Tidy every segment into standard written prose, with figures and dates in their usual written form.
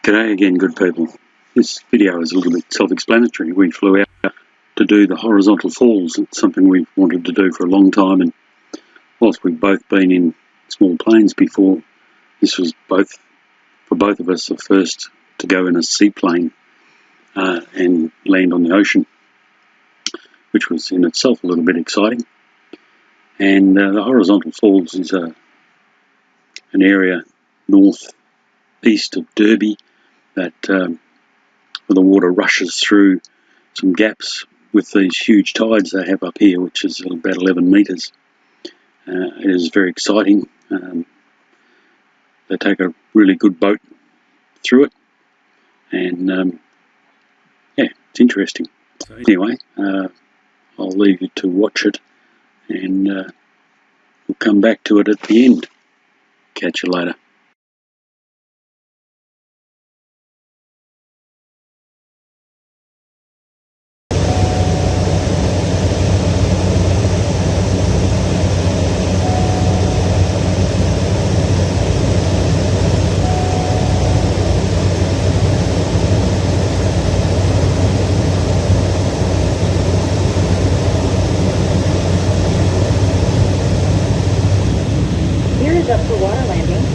G'day again, good people. This video is a little bit self-explanatory. We flew out to do the horizontal falls. It's something we've wanted to do for a long time, and whilst we've both been in small planes before, this was for both of us the first to go in a seaplane and land on the ocean, which was in itself a little bit exciting. And the horizontal falls is an area northeast of Derby that where the water rushes through some gaps with these huge tides they have up here, which is about 11 metres. It is very exciting. They take a really good boat through it, and yeah, it's interesting. So anyway, I'll leave you to watch it, and we'll come back to it at the end. Catch you later. Up for water landing.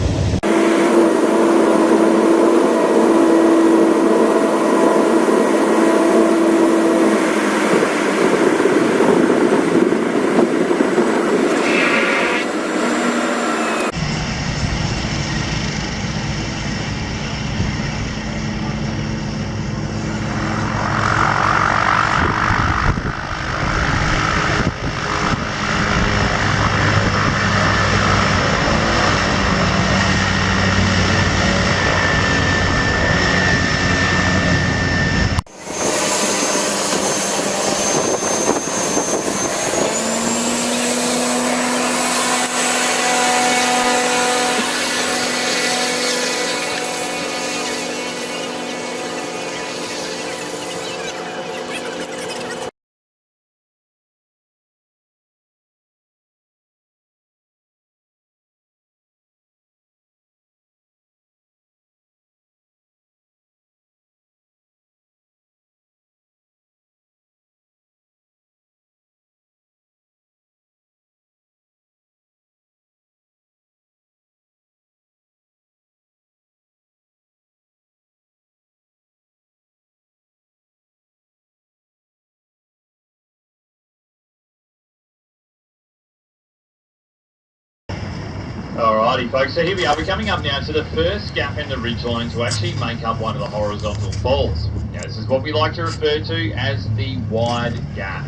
Alrighty folks, so here we are. We're coming up now to the first gap in the ridgeline to actually make up one of the horizontal falls. Now this is what we like to refer to as the wide gap.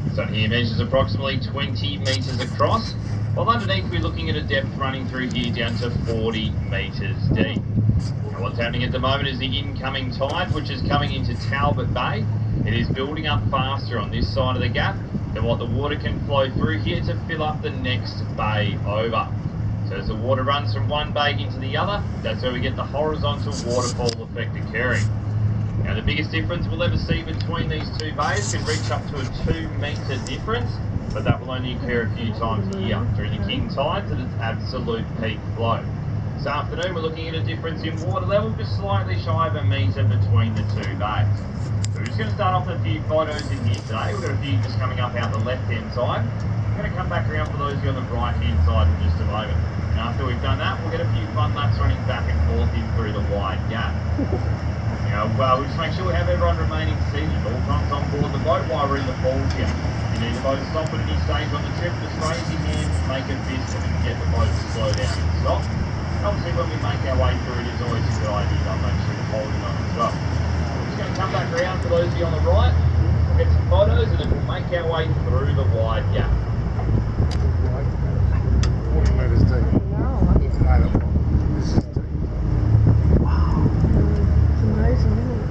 This one here measures approximately 20 metres across, while underneath we're looking at a depth running through here down to 40 metres deep. Now what's happening at the moment is the incoming tide, which is coming into Talbot Bay. It is building up faster on this side of the gap than what the water can flow through here to fill up the next bay over. So as the water runs from one bay into the other, that's where we get the horizontal waterfall effect occurring. Now the biggest difference we'll ever see between these two bays can reach up to a 2 metre difference, but that will only occur a few times a year during the king tides at its absolute peak flow. This afternoon we're looking at a difference in water level just slightly shy of a metre between the two bays. So we're just going to start off with a few photos in here today. We've got a few just coming up out the left hand side. I'm going to come back around for those of you on the right hand side in just a moment. And after we've done that, we'll get a few fun laps running back and forth in through the wide gap. Now, we'll just make sure we have everyone remaining seated all times on board the boat while we're in the falls here. If you need the boat to stop at any stage on the trip, just raise your hand, make a fist, and we can get the boat to slow down and stop. And obviously, when we make our way through, it is always a good idea to make sure we're holding on as well. We're just going to come back around for those of you on the right, we'll get some photos, and then we'll make our way through the wide gap. 40 metres deep. Wow. This is deep. Wow. It's amazing, isn't it?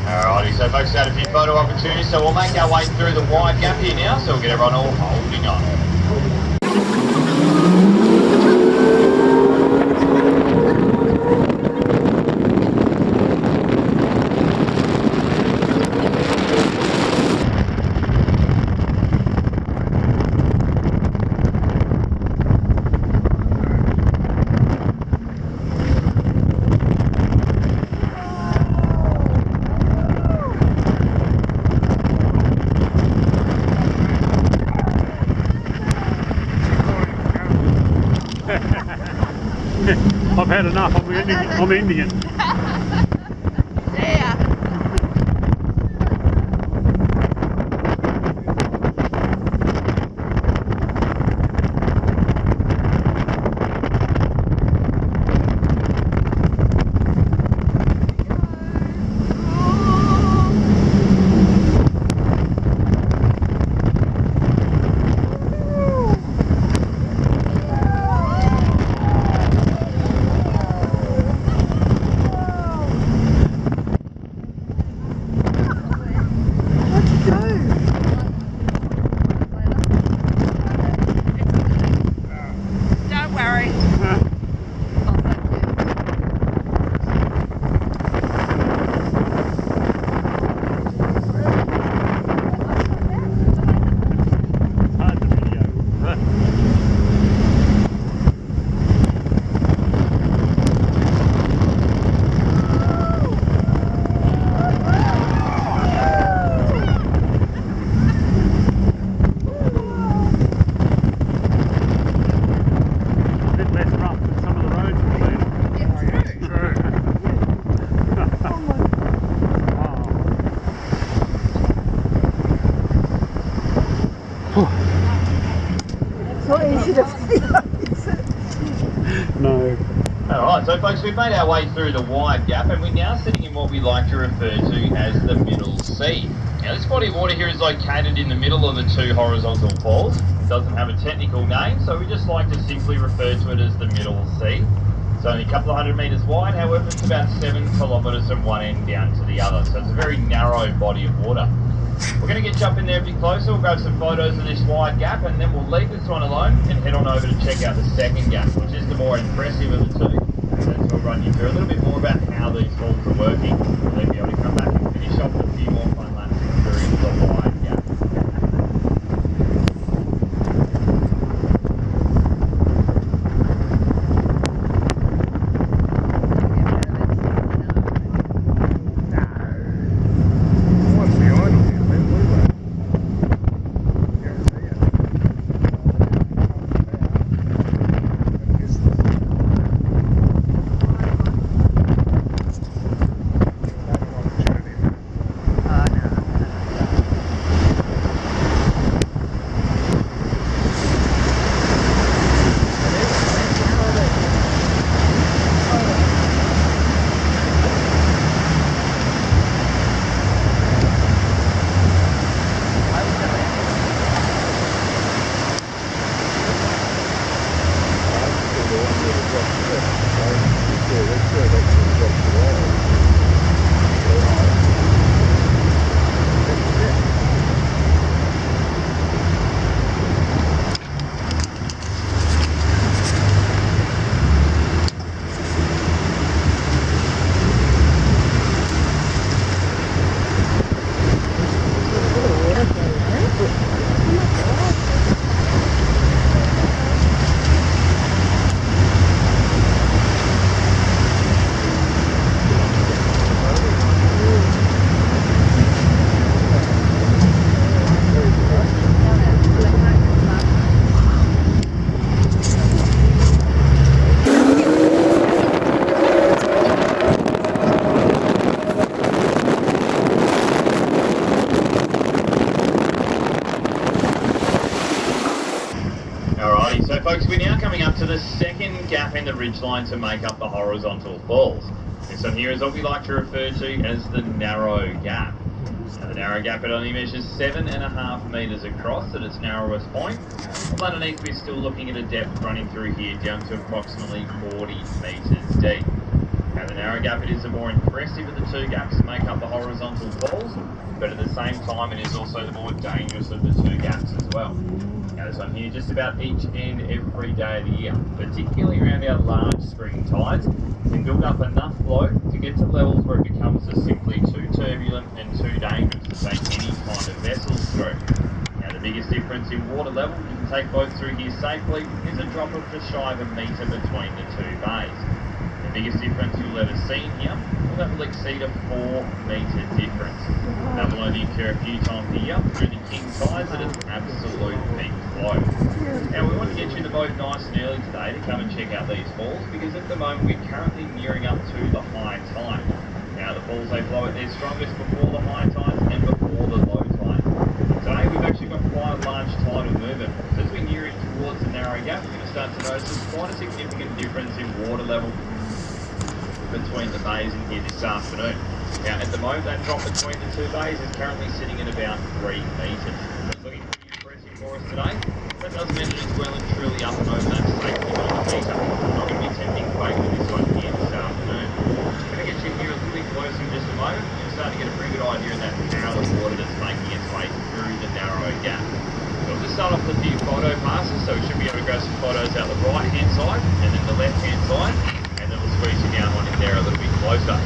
Alrighty, so folks had a few photo opportunities, so we'll make our way through the wide gap here now, so we'll get everyone all holding on. had enough. I'm ending it. Yeah. Don't worry. It's not easy to feel. No. Alright, so folks, we've made our way through the wide gap and we're now sitting in what we like to refer to as the middle C. Now this body of water here is located in the middle of the two horizontal falls. It doesn't have a technical name, so we just like to simply refer to it as the middle C. It's only a couple of 100 metres wide, however it's about 7 kilometres from one end down to the other, so it's a very narrow body of water. We're going to get jump in there a bit closer, we'll grab some photos of this wide gap and then we'll leave this one alone and head on over to check out the second gap, which is the more impressive of the two. And so we'll run you through a little bit more about how these falls are working. We'll then be able to come back and finish off with a few more fun laps through the wide gap. What's behind them? Alrighty, so folks, we're now coming up to the second gap in the ridgeline to make up the horizontal falls. This one here is what we like to refer to as the narrow gap. Now the narrow gap, it only measures 7.5 metres across at its narrowest point. From underneath we're still looking at a depth running through here down to approximately 40 metres deep. Now the narrow gap, it is the more impressive of the two gaps to make up the horizontal falls, but at the same time it is also the more dangerous of the two gaps as well. Now this one here, just about each and every day of the year, particularly around our large spring tides, can build up enough flow to get to levels where it becomes just simply too turbulent and too dangerous to take any kind of vessels through. Now the biggest difference in water level you can take boats through here safely is a drop of just shy of a metre between the two bays. biggest difference you'll ever see in here, well, that will exceed a 4-metre difference. That will only occur a few times a year through the king tides at an absolute peak flow. Now, we want to get you in the boat nice and early today to come and check out these falls, because at the moment we're currently nearing up to the high tide. Now, the falls, they flow at their strongest before the high tides and before the low tide. Today we've actually got quite a large tidal movement. So as we near in towards the narrow gap, we're going to start to notice there's quite a significant difference in water level between the bays in here this afternoon. Now, at the moment, that drop between the two bays is currently sitting at about 3 metres. That's looking pretty impressive for us today. That does mean it is well and truly up and over that safety metre. I'm not going to be attempting fake with this one here this afternoon. I'm going to get you here a little bit closer in just a moment. You're starting to get a pretty good idea of that power of water that's making its way through the narrow gap. So I'll just start off with the photo passes, so we should be able to grab some photos out the right hand side and then the left hand side, and then we'll squeeze you down on in there a little bit closer.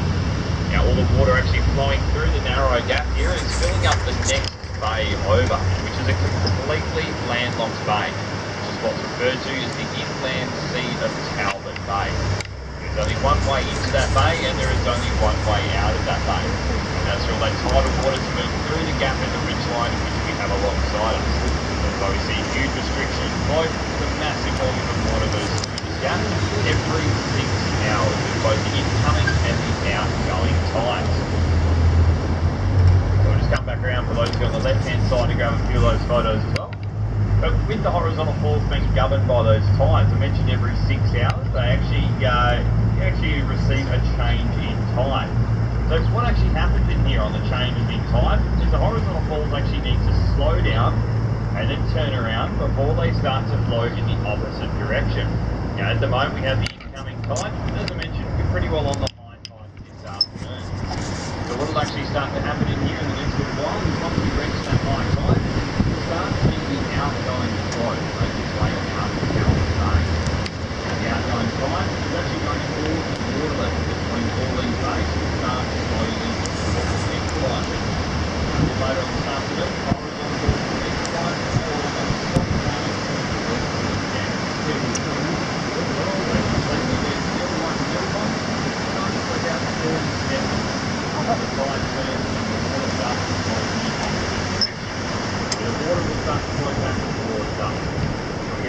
Now, all the water actually flowing through the narrow gap here and it's filling up the next bay over, which is a completely landlocked bay, which is what's referred to as the inland sea of Talbot Bay. There's only one way into that bay and there is only one way out of that bay. And that's for all that tidal water to move through the gap and the ridgeline which we have alongside us. That's why we see huge restriction in flow. The massive volume of water moves through this gap every 6 hours with both the incoming and the outgoing tides. So we'll just come back around for those who are on the left hand side to grab a few of those photos as well. But with the horizontal falls being governed by those tides, I mentioned every 6 hours they actually receive a change in tide. So what actually happens in here on the change in tide is the horizontal falls actually need to slow down and then turn around before they start to flow in the opposite direction. Now, at the moment we have the incoming tide, and as I mentioned, we're pretty well on the high tide this afternoon. So what will actually start to happen in here in the next little while is once we reach that high tide, we'll start seeing the outgoing flow make its way out of Talbot Bay. Now, the outgoing tide is actually going to cause the water level between all these bays to start slowly equalising. A bit later on this afternoon, the horizontal falls will equalise all of them.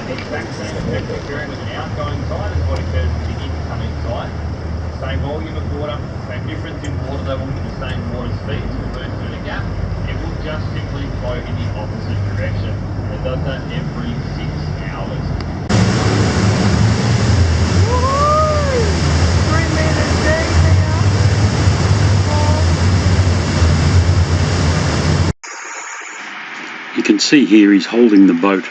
The exact same effect occurring with an outgoing tide as what occurs with the incoming tide. Same volume of water, same difference in water level, the same water speeds will move through the gap. It will just simply flow in the opposite direction. And it does that every 6 hours. 3 meters deep now. You can see here he's holding the boat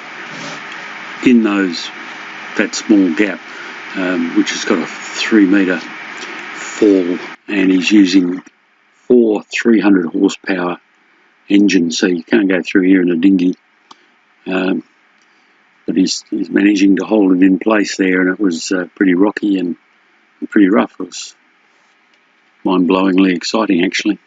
in that small gap, which has got a 3-metre fall, and he's using 4 300 horsepower engines, so you can't go through here in a dinghy. But he's managing to hold it in place there, and it was pretty rocky and pretty rough. It was mind-blowingly exciting, actually.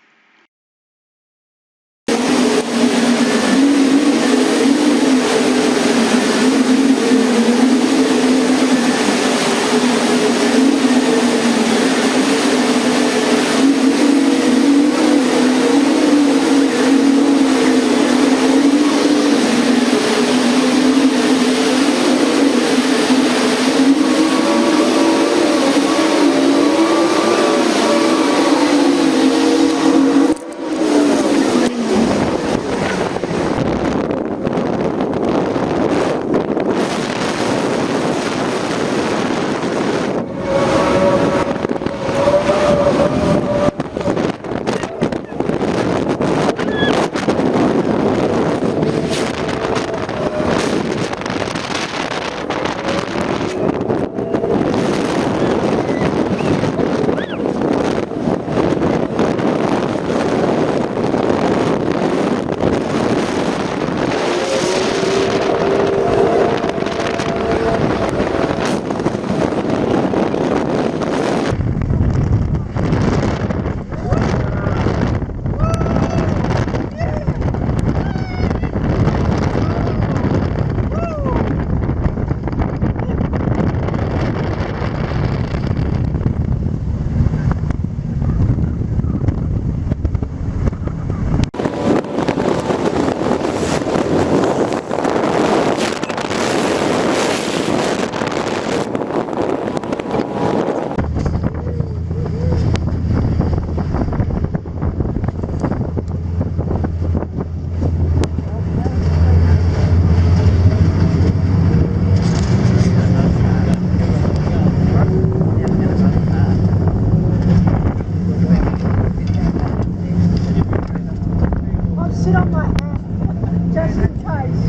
sit on my hand, just in case.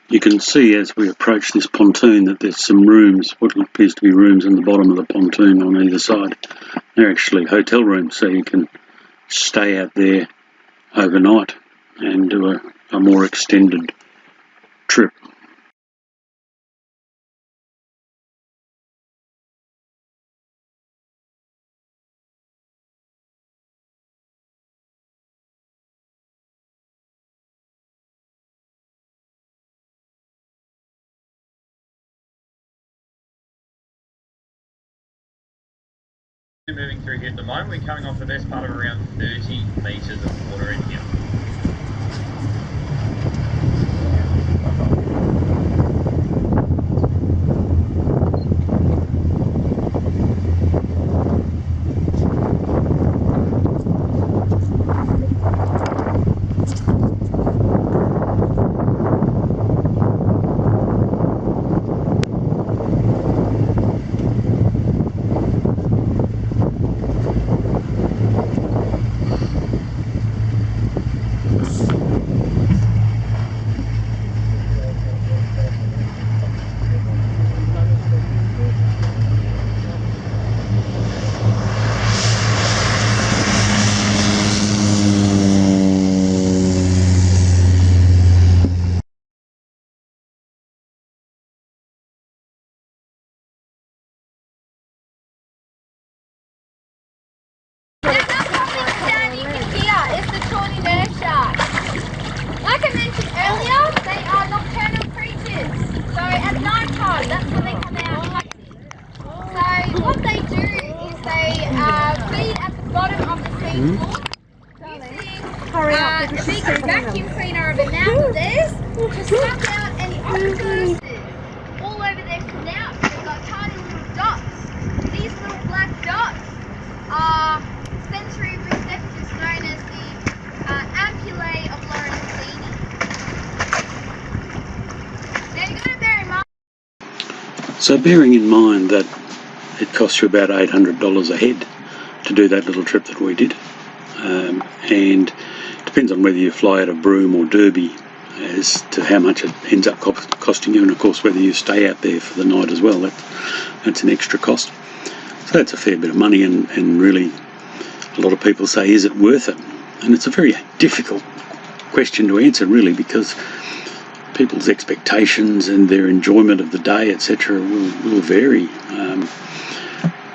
You can see as we approach this pontoon that there's some rooms, what appears to be rooms in the bottom of the pontoon on either side. They're actually hotel rooms, so you can stay out there overnight and do a more extended trip. Moving through here at the moment, we're coming off the best part of around 30 metres of water in here. Like I mentioned earlier, they are nocturnal creatures. So at night time, that's when they come out hunting. So what they do is they feed at the bottom of the sea floor using a big vacuum cleaner of a mouth of theirs to suck out any octopuses all over their snouts. They've got tiny little dots. These little black dots are sensory receptors known as the ampullae of Lorenzini. Now you've got to bear in mind. So bearing in mind that it costs you about $800 a head to do that little trip that we did, and it depends on whether you fly out of Broome or Derby as to how much it ends up costing you, and of course whether you stay out there for the night as well, that's an extra cost. So that's a fair bit of money, and really a lot of people say, is it worth it? And it's a very difficult question to answer really, because people's expectations and their enjoyment of the day, etc., will vary.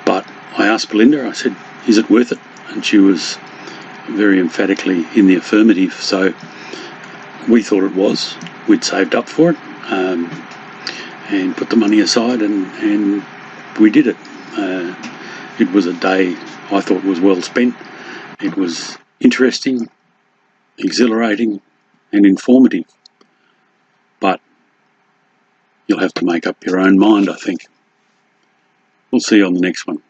But I asked Belinda, I said, is it worth it? And she was very emphatically in the affirmative. So we thought it was. We'd saved up for it and put the money aside, and we did it. It was a day I thought was well spent. It was interesting, exhilarating and informative. But you'll have to make up your own mind, I think. We'll see you on the next one.